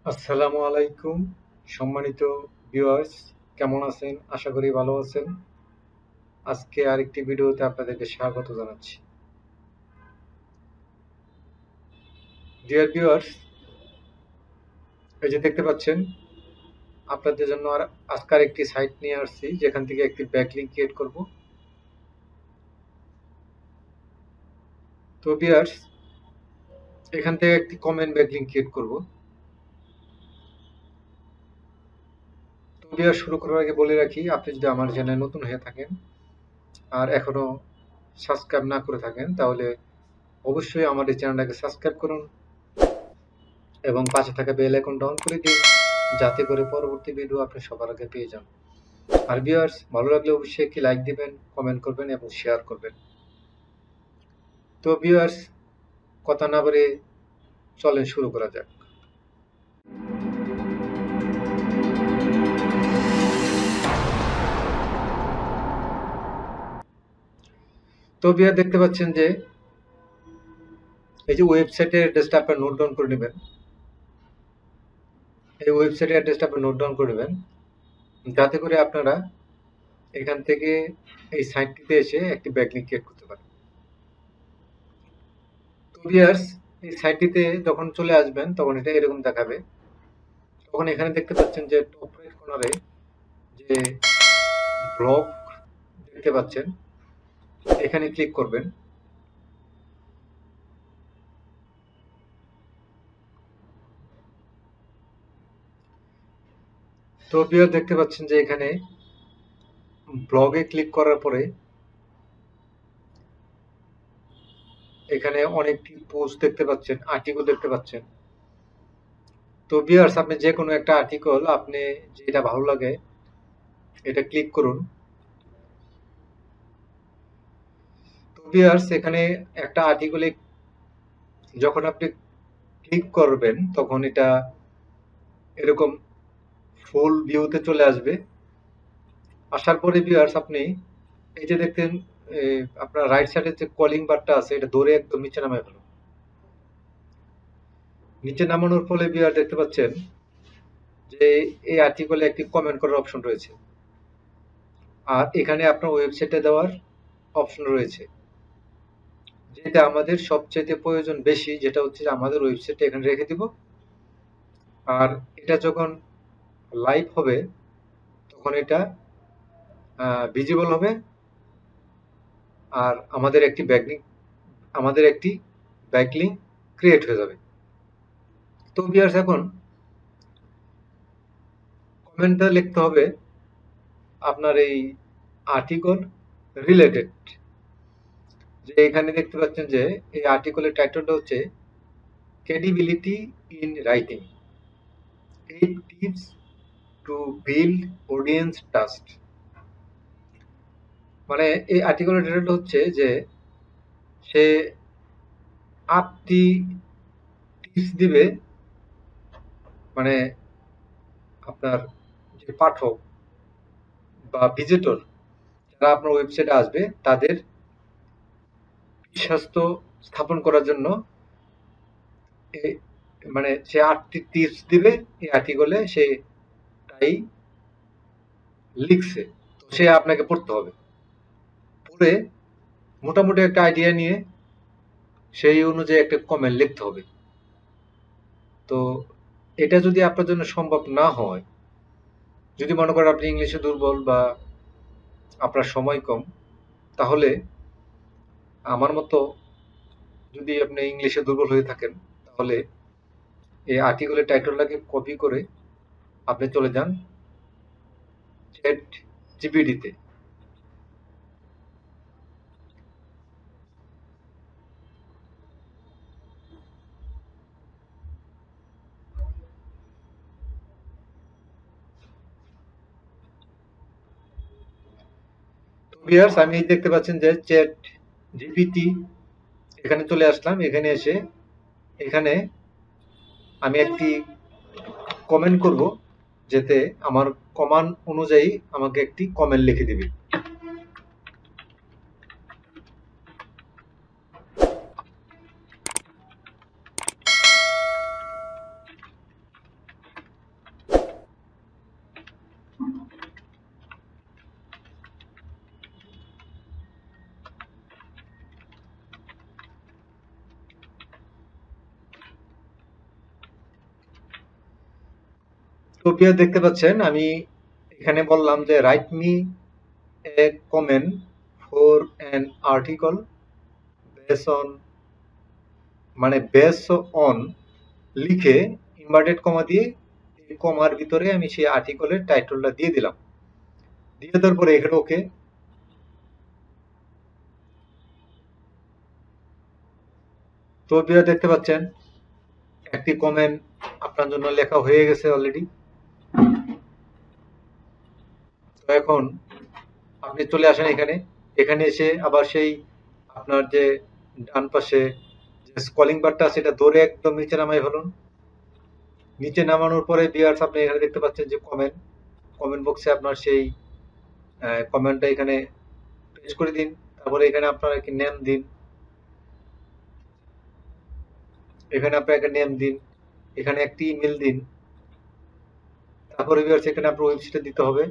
আসসালামু আলাইকুম সম্মানিত ভিউয়ার্স, কেমন আছেন? আশা করি ভালো আছেন। আজকে আরেকটি ভিডিওতে আপনাদেরকে স্বাগত জানাচ্ছি। ডিয়ার ভিউয়ার্স, এই যে দেখতে পাচ্ছেন, আপনাদের জন্য আজকের একটি সাইট নিয়ে আসছি যেখান থেকে একটি ব্যাকলিংক ক্রিয়েট করব। তো ভিউয়ার্স, এখান থেকে একটি কমেন্ট ব্যাকলিংক ক্রিয়েট করব। তো ভিউয়ার্স, শুরু করার আগে বলে রাখি, আপনি যদি আমার চ্যানেলে নতুন হয়ে থাকেন আর এখনো সাবস্ক্রাইব না করে থাকেন, তাহলে অবশ্যই আমার এই চ্যানেলটাকে সাবস্ক্রাইব করুন এবং পাশে থাকা বেল আইকনটা অন করে দিন, যাতে করে পরবর্তী ভিডিও আপনি সবার আগে পেয়ে যান। আর ভিউয়ার্স, ভালো লাগলে অবশ্যই একটি লাইক দিবেন, কমেন্ট করবেন এবং শেয়ার করবেন। তো ভিউয়ার্স, কথা না বলে চলেন শুরু করা যাক। তো ভিউয়ার, দেখতে পাচ্ছেন যে এই যে ওয়েবসাইটের অ্যাড্রেসটা আপনারা নোট ডাউন করে নেবেন। এই ওয়েবসাইটের অ্যাড্রেসটা আপনি নোট ডাউন করে নেবেন, যাতে করে আপনারা এখান থেকে এই সাইটটিতে এসে একটি ব্যাকলিংক ক্রিয়েট করতে পারেন। তো ভিউয়ার্স, এই সাইটটিতে যখন চলে আসবেন তখন এটা এরকম দেখাবে। তখন এখানে দেখতে পাচ্ছেন যে টপ রাইট কর্নারে যে ব্লগ দেখতে পাচ্ছেন, এখানে ক্লিক করবেন। তো ভিউয়ার, দেখতে পাচ্ছেন যে এখানে ব্লগে ক্লিক করার পরে এখানে অনেকটি পোস্ট দেখতে পাচ্ছেন, আর্টিকেল দেখতে পাচ্ছেন। তো ভিউয়ার্স, আপনি যে কোনো একটা আর্টিকেল, আপনি যেটা ভালো লাগে এটা ক্লিক করুন। তো ভিউয়ার্স, এখানে একটা আর্টিকেলে যখন আপনি ক্লিক করবেন তখন এটা এরকম ফুল ভিউতে চলে আসবে। আসার পরে ভিউয়ার্স, আপনি এই যে দেখতেন, আপনার রাইট সাইডে যে কলিং বারটা আছে, এটা ধরে একদম নিচে নামায় ফেলুন। নিচে নামানোর ফলে ভিউয়ার দেখতে পাচ্ছেন যে এই আর্টিকেলে একটি কমেন্ট করার অপশন রয়েছে, আর এখানে আপনার ওয়েবসাইটে দেওয়ার অপশন রয়েছে। যেটা আমাদের সবচেয়ে প্রয়োজন বেশি, যেটা হচ্ছে যে আমাদের ওয়েবসাইটে এখানে রেখে দিব। আর এটা যখন লাইভ হবে তখন এটা ভিজিবল হবে, আর আমাদের একটি ব্যাকলিংক ক্রিয়েট হয়ে যাবে। তো ভিউয়ার্স, এখন কমেন্টটা লিখতে হবে আপনার এই আর্টিকেল রিলেটেড। যে এখানে দেখতে পাচ্ছেন যে এই আর্টিকেলের টাইটেলটা হচ্ছে credibility in writing, 8 tips to build audience trust. মানে এই আর্টিকেলের টাইটেলটা হচ্ছে যে সে 8টি টিপস দিবে, মানে আপনার যে পাঠক বা ভিজিটর যারা আপনার ওয়েবসাইটে আসবে তাদের বিশ্বস্ত স্থাপন করার জন্য মানে সে 8টি টিপস দিবে এই আর্টিকেলে, সে তাই লিখছে। তো সে আপনাকে পড়তে হবে, পড়ে মোটামুটি একটা আইডিয়া নিয়ে সেই অনুযায়ী একটা কমেন্ট লিখতে হবে। তো এটা যদি আপনার জন্য সম্ভব না হয়, যদি মনে করেন আপনি ইংলিশে দুর্বল বা আপনার সময় কম, তাহলে আমার মতো যদি আপনি ইংলিশে দুর্বল হয়ে থাকেন, তাহলে এই আর্টিকেলের টাইটেলটাকে কপি করে আপনি চলে যান চ্যাট জিপিটিতে। তো ভিউয়ার্স, আমি এই দেখতে পাচ্ছেন যে চ্যাট জিপিটি, এখানে চলে আসলাম। এখানে এসে এখানে আমি একটি কমেন্ট করব, যেতে আমার কমান্ড অনুযায়ী আমাকে একটি কমেন্ট লিখে দিবে। তো ভিউয়ার দেখতে পাচ্ছেন আমি এখানে বললাম যে write me a comment for an article base on, মানে বেস অন লিখে ইনভার্টেড কমা দিয়ে এই কমার ভিতরে আমি সেই আর্টিকেলের টাইটেলটা দিয়ে দিলাম। দিয়ে দেওয়ার পরে এখানে ওকে। তো ভিউয়ার দেখতে পাচ্ছেন একটি কমেন্ট আপনার জন্য লেখা হয়ে গেছে অলরেডি। তো এখন আপনি চলে আসেন এখানে। এখানে এসে আবার সেই আপনার যে ডান পাশে যে স্ক্রলিং বারটা আছে এটা ধরে একদম নিচে নামাই ফেলুন। নিচে নামানোর পরে ভিউয়ার্স আপনি এখানে দেখতে পাচ্ছেন যে কমেন্ট বক্সে আপনার সেই কমেন্টটা এখানে পেস্ট করে দিন। তারপরে এখানে আপনার একটি নেম দিন, এখানে আপনার একটা নেম দিন, এখানে একটি ইমেল দিন। তারপরে ভিউয়ার্স এখানে আপনার ওয়েবসাইটে দিতে হবে।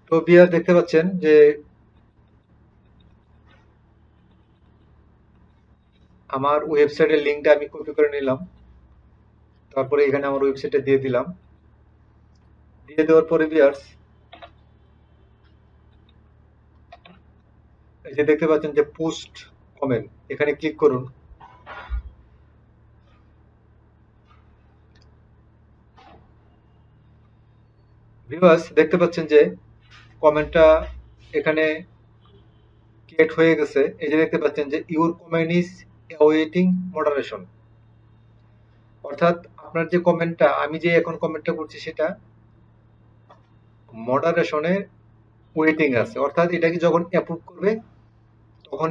তো ভিউয়ার্স দেখতে পাচ্ছেন যে আমার ওয়েবসাইটের লিঙ্কটা আমি কপি করে নিলাম। তারপরে এখানে আমার ওয়েবসাইটে দিয়ে দিলাম। দিয়ে দেওয়ার পরে ভিউয়ার্স এই যে দেখতে পাচ্ছেন যে পোস্ট কমেন্ট, এখানে ক্লিক করুন। ভিউয়ার্স দেখতে পাচ্ছেন যে কমেন্টটা এখানে ক্রিয়েট হয়ে গেছে। এই যে দেখতে পাচ্ছেন যে your comment is awaiting moderation, অর্থাৎ আপনার যে কমেন্টটা, আমি যে এখন কমেন্টটা করছি সেটা মডারেশনে ওয়েটিং আছে, অর্থাৎ এটাকে যখন অ্যাপ্রুভ করবে তখন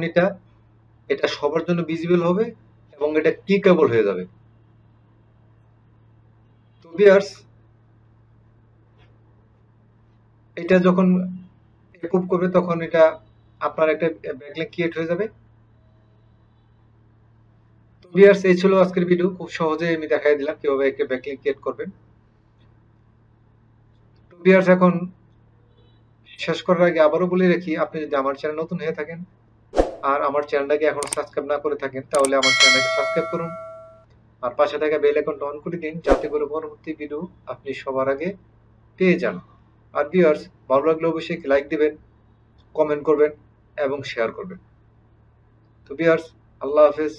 এটা সবার জন্য ভিজিবল হবে এবং এটা ক্লিকেবল হয়ে যাবে। তো ভিউয়ার্স এটা যখন অ্যাপ্রুভ করবে তখন এটা আপনার একটা ব্যাকলিংক ক্রিয়েট হয়ে যাবে। তো ভিউয়ার্স এই ছিল আজকের ভিডিও, খুব সহজে আমি দেখাই দিলাম কিভাবে একটা ব্যাকলিংক ক্রিয়েট করবেন। তো ভিউয়ার্স এখন শেষ করার আগে আবারও বলে রাখি, আপনি যদি আমার চ্যানেল নতুন হয়ে থাকেন আর আমার চ্যানেলটাকে এখনো সাবস্ক্রাইব না করে থাকেন তাহলে আমার চ্যানেলটাকে সাবস্ক্রাইব করুন আর পাশে থাকা বেল আইকনটা অন করে দিন যাতে করে পরবর্তী ভিডিও আপনি সবার আগে পেয়ে যান। আর ভিউয়ার্স ভালো লাগলে অবশ্যই লাইক দিবেন, কমেন্ট করবেন এবং শেয়ার করবেন। তো ভিউয়ার্স আল্লাহ হাফেজ।